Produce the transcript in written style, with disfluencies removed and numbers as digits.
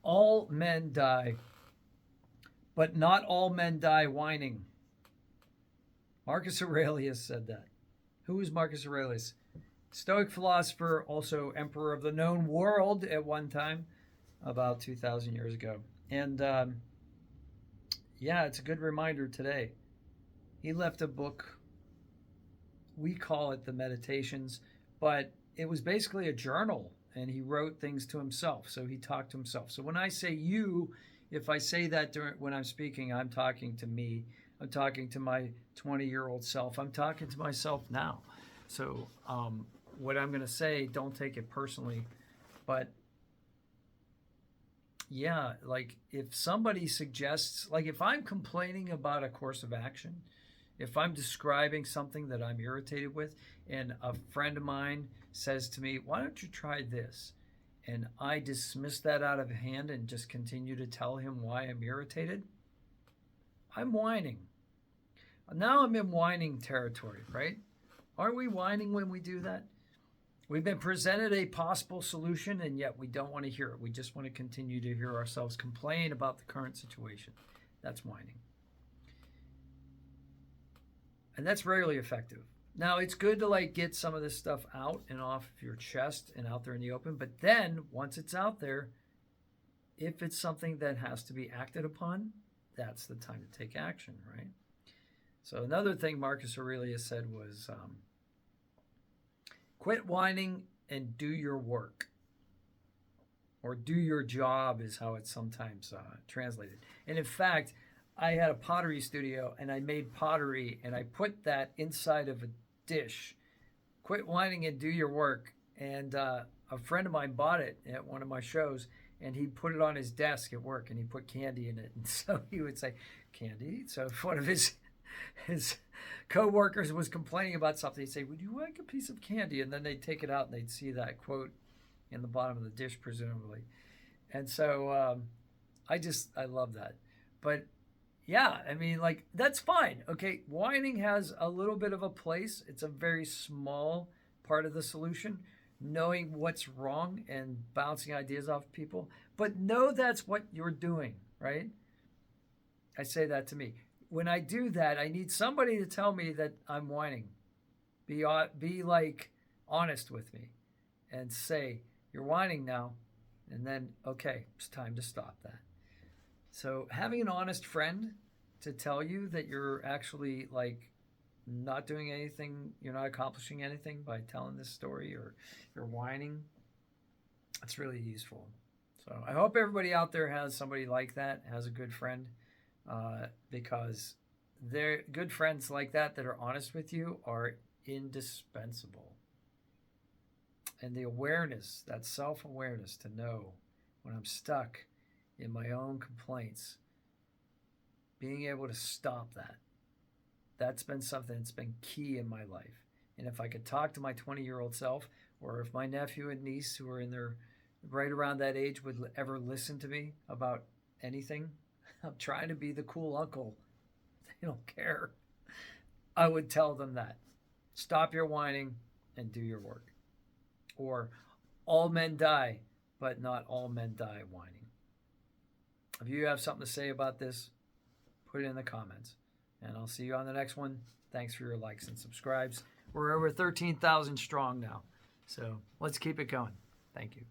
All men die, but not all men die whining. Marcus Aurelius said that. Who is Marcus Aurelius? Stoic philosopher, also emperor of the known world at one time, about 2,000 years ago. And yeah, it's a good reminder today. He left a book. We call it the Meditations, but it was basically a journal, and he wrote things to himself. So he talked to himself. So when I say you, if I say that when I'm speaking, I'm talking to me. I'm talking to my 20-year-old self. I'm talking to myself now. So what I'm going to say, don't take it personally. But yeah, like if somebody suggests, like if I'm complaining about a course of action, if I'm describing something that I'm irritated with, and a friend of mine says to me, why don't you try this? And I dismiss that out of hand and just continue to tell him why I'm irritated, I'm whining. Now I'm in whining territory, right? Aren't we whining when we do that? We've been presented a possible solution, and yet we don't want to hear it. We just want to continue to hear ourselves complain about the current situation. That's whining. And that's rarely effective. Now, it's good to like get some of this stuff out and off of your chest and out there in the open. But then once it's out there, if it's something that has to be acted upon, that's the time to take action, right? So another thing Marcus Aurelius said was, quit whining and do your work. Or do your job is how it's sometimes translated. And in fact, I had a pottery studio and I made pottery and I put that inside of a dish. Quit whining and do your work. And a friend of mine bought it at one of my shows and he put it on his desk at work and he put candy in it. And so he would say, candy? So if one of his co-workers was complaining about something, he'd say, would you like a piece of candy? And then they'd take it out and they'd see that quote in the bottom of the dish, presumably. And so I love that. But yeah, I mean, like, that's fine. Okay, whining has a little bit of a place. It's a very small part of the solution, knowing what's wrong and bouncing ideas off people. But know that's what you're doing, right? I say that to me. When I do that, I need somebody to tell me that I'm whining. Be like honest with me and say, you're whining now. And then, okay, it's time to stop that. So having an honest friend to tell you that you're actually like not doing anything, you're not accomplishing anything by telling this story or you're whining, it's really useful. So I hope everybody out there has somebody like that, has a good friend, because they're good friends like that are honest with you are indispensable. And the awareness, that self-awareness to know when I'm stuck in my own complaints, being able to stop that, that's been something that's been key in my life. And if I could talk to my 20-year-old self, or if my nephew and niece who are in their right around that age would ever listen to me about anything, I'm trying to be the cool uncle. They don't care. I would tell them that. Stop your whining and do your work. Or all men die, but not all men die whining. If you have something to say about this, put it in the comments. And I'll see you on the next one. Thanks for your likes and subscribes. We're over 13,000 strong now. So let's keep it going. Thank you.